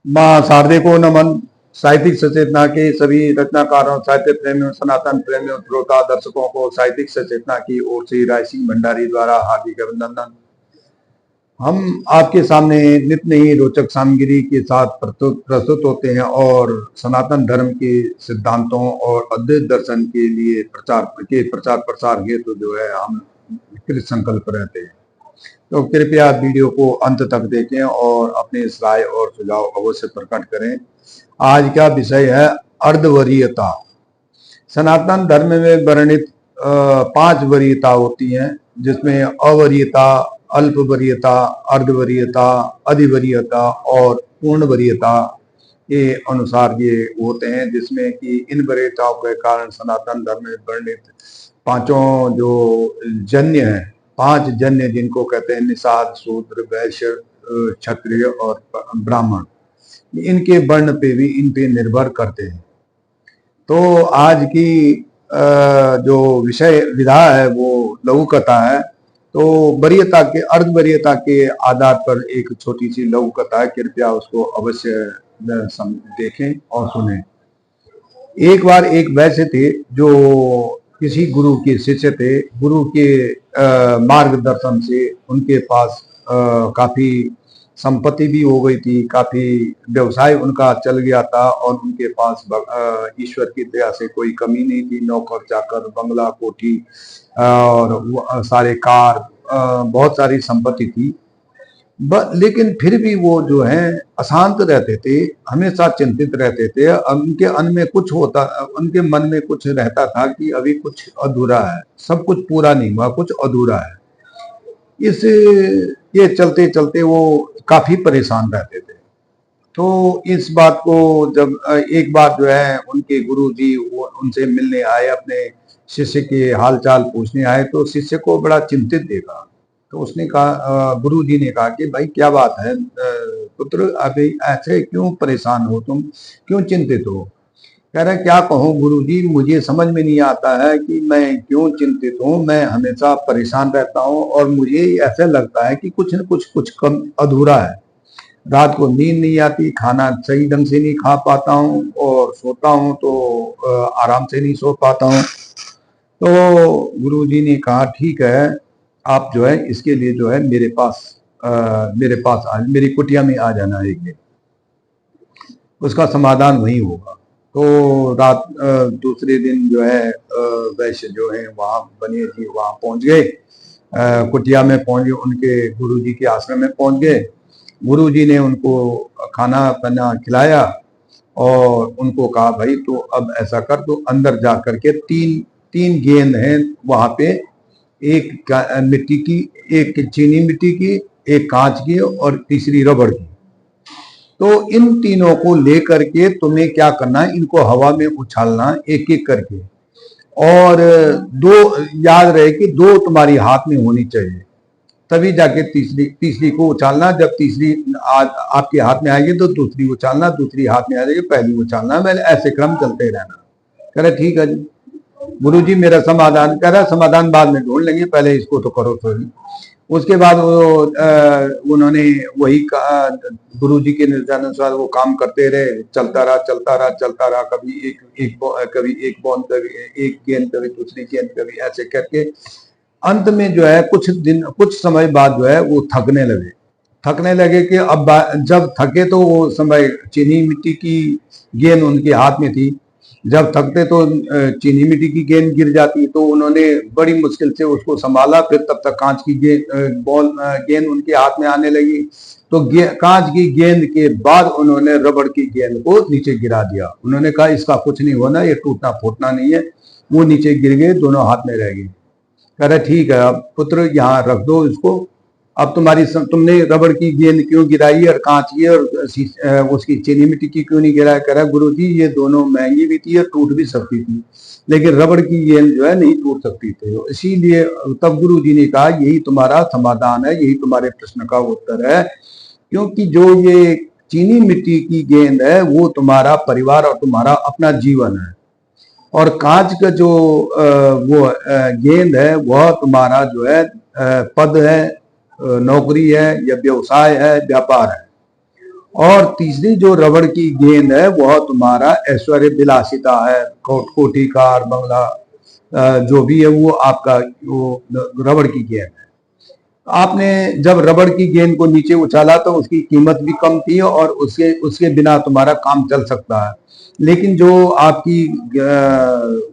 माँ शारदे को नमन। साहित्यिक सचेतना के सभी रचनाकारों, साहित्य प्रेमियों, सनातन प्रेमियों, श्रोता दर्शकों को साहित्यिक सचेतना की ओर से राय सिंह भंडारी द्वारा हार्दिक अभिनंदन। हम आपके सामने नित्य नई रोचक सामग्री के साथ प्रस्तुत होते हैं और सनातन धर्म के सिद्धांतों और अद्वैत दर्शन के लिए प्रचार प्रसार हेतु जो है हम कृत संकल्प रहते हैं। तो कृपया वीडियो को अंत तक देखें और अपने राय और सुझाव अवश्य प्रकट करें। आज का विषय है अर्धवरीयता। सनातन धर्म में वर्णित 5 वरीयता होती हैं, जिसमें अवरीयता, अल्पवरीयता, अर्धवरीयता, अधिवरीयता और पूर्णवरीयता के अनुसार ये होते हैं, जिसमें कि इन वरीयताओं के कारण सनातन धर्म में वर्णित 5 जो जन्य हैं, 5 जन्य जिनको कहते हैं निषाद, शूद्र, वैश्य, क्षत्रिय और ब्राह्मण, इनके वर्ण पे भी इन पे निर्भर करते हैं। तो आज की जो विषय विधा है वो लघु कथा है। तो वरीयता के, अर्धवरीयता के आधार पर एक छोटी सी लघु कथा है, कृपया उसको अवश्य देखें और सुनें। एक बार एक वैश्य थे जो किसी गुरु के शिष्य थे। गुरु के मार्गदर्शन से उनके पास काफी संपत्ति भी हो गई थी, काफी व्यवसाय उनका चल गया था और उनके पास ईश्वर की दया से कोई कमी नहीं थी। नौकर चाकर, बंगला, कोठी और सारे कार, बहुत सारी संपत्ति थी। लेकिन फिर भी वो जो है अशांत रहते थे, हमेशा चिंतित रहते थे। उनके उनके मन में कुछ रहता था कि अभी कुछ अधूरा है, सब कुछ पूरा नहीं हुआ, कुछ अधूरा है। ये चलते चलते वो काफी परेशान रहते थे। तो इस बात को जब एक बार जो है उनके गुरुजी वो उनसे मिलने आए, अपने शिष्य के हालचाल पूछने आए, तो शिष्य को बड़ा चिंतित देखा। तो उसने कहा, गुरुजी ने कहा कि भाई क्या बात है पुत्र, अभी ऐसे क्यों परेशान हो तुम, क्यों चिंतित हो? कह रहे क्या कहूँ गुरुजी, मुझे समझ में नहीं आता है कि मैं क्यों चिंतित हूँ। मैं हमेशा परेशान रहता हूँ और मुझे ऐसा लगता है कि कुछ न कुछ कम अधूरा है। रात को नींद नहीं आती, खाना सही ढंग से नहीं खा पाता हूँ और सोता हूँ तो आराम से नहीं सो पाता हूँ। तो गुरुजी ने कहा ठीक है, आप जो है इसके लिए जो है मेरे पास मेरी कुटिया में आ जाना एक दिन, उसका समाधान वही होगा। तो दूसरे दिन जो है वैश्य जो है वहाँ बनिए जी वहाँ पहुँच गए, कुटिया में पहुँच गए, उनके गुरुजी के आश्रम में पहुँच गए। गुरुजी ने उनको खाना पीना खिलाया और उनको कहा भाई तो अब ऐसा कर, तो अंदर जा करके तीन गेंद हैं वहां पे, एक मिट्टी की, एक चीनी मिट्टी की, एक कांच की और तीसरी रबड़ की। तो इन तीनों को लेकर के तुम्हें क्या करना है, इनको हवा में उछालना एक एक करके, और दो याद रहे कि 2 तुम्हारी हाथ में होनी चाहिए, तभी जाके तीसरी को उछालना। जब तीसरी आपके हाथ में आएगी तो दूसरी उछालना, दूसरी हाथ में आ जाएगी पहली उछालना। मैंने ऐसे क्रम चलते रहना। कह रहे ठीक है जी गुरुजी, मेरा समाधान। कह रहा समाधान बाद में ढूंढ लेंगे, पहले इसको तो करो थोड़ी। उसके बाद उन्होंने वही गुरुजी के निर्देशानुसार वो काम करते रहे। चलता रहा, कभी एक बॉल, कभी एक गेंद, कभी दूसरी गेंद, कभी ऐसे करके अंत में जो है कुछ समय बाद जो है वो थकने लगे कि अब जब थके तो वो समय चीनी मिट्टी की गेंद उनके हाथ में थी। जब थकते तो चीनी मिट्टी की गेंद गिर जाती, तो उन्होंने बड़ी मुश्किल से उसको संभाला। फिर तब तक कांच की गेंद उनके हाथ में आने लगी। तो कांच की गेंद के बाद उन्होंने रबड़ की गेंद को नीचे गिरा दिया। उन्होंने कहा इसका कुछ नहीं होना, ये टूटना फूटना नहीं है। वो नीचे गिर गए, दोनों हाथ में रह गए। कह रहे ठीक है अब पुत्र यहाँ रख दो इसको। अब तुमने रबड़ की गेंद क्यों गिराई और कांच की और उसकी चीनी मिट्टी की क्यों नहीं गिराया? कह रहा गुरुजी ये दोनों महंगी भी थी और टूट भी सकती थी, लेकिन रबड़ की गेंद जो है नहीं टूट सकती थी। इसीलिए तब गुरुजी ने कहा यही तुम्हारा समाधान है, यही तुम्हारे प्रश्न का उत्तर है, क्योंकि जो ये चीनी मिट्टी की गेंद है वो तुम्हारा परिवार और तुम्हारा अपना जीवन है, और कांच का जो वो गेंद है वह तुम्हारा जो है पद है, नौकरी है या व्यवसाय है, व्यापार है। और तीसरी जो रबड़ की गेंद है वह तुम्हारा ऐश्वर्य विलासिता है, कोठी कार बंगला जो भी है वो आपका वो रबड़ की गेंद है। आपने जब रबड़ की गेंद को नीचे उछाला तो उसकी कीमत भी कम थी और उसके उसके बिना तुम्हारा काम चल सकता है। लेकिन जो आपकी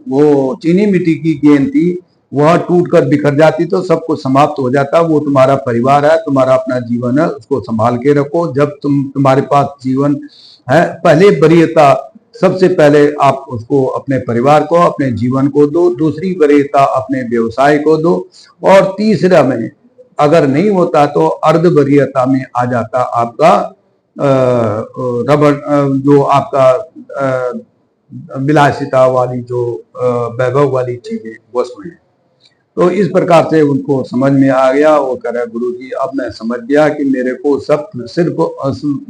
वो चीनी मिट्टी की गेंद थी वह टूट कर बिखर जाती तो सब कुछ समाप्त हो जाता। वो तुम्हारा परिवार है, तुम्हारा अपना जीवन है, उसको संभाल के रखो। जब तुम्हारे पास जीवन है, पहले वरीयता सबसे पहले आप उसको अपने परिवार को, अपने जीवन को दो, दूसरी वरीयता अपने व्यवसाय को दो, और तीसरा में अगर नहीं होता तो अर्धवरीयता में आ जाता आपका रबड़ जो आपका विलासिता वाली जो वैभव वाली चीजें वस्तुएं। तो इस प्रकार से उनको समझ में आ गया। वो कह रहा गुरु जी अब मैं समझ गया कि मेरे को सब सिर्फ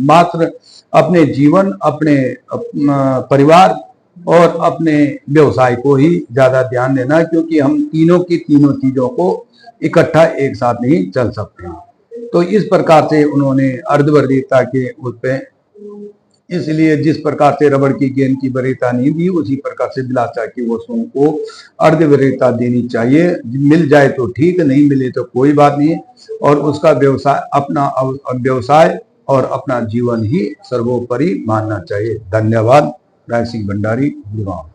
मात्र अपने जीवन, अपने परिवार और अपने व्यवसाय को ही ज्यादा ध्यान देना, क्योंकि हम तीनों की तीनों चीजों को इकट्ठा एक साथ नहीं चल सकते हैं। तो इस प्रकार से उन्होंने अर्धवरीयता के उस पे, इसलिए जिस प्रकार से रबड़ की गेंद की वरीयता नहीं दी, उसी प्रकार से विलासिता की वस्तुओं को अर्धवरीयता देनी चाहिए। मिल जाए तो ठीक, नहीं मिले तो कोई बात नहीं, और उसका व्यवसाय अपना व्यवसाय और अपना जीवन ही सर्वोपरि मानना चाहिए। धन्यवाद। राय सिंह भंडारी, गुड़गांव।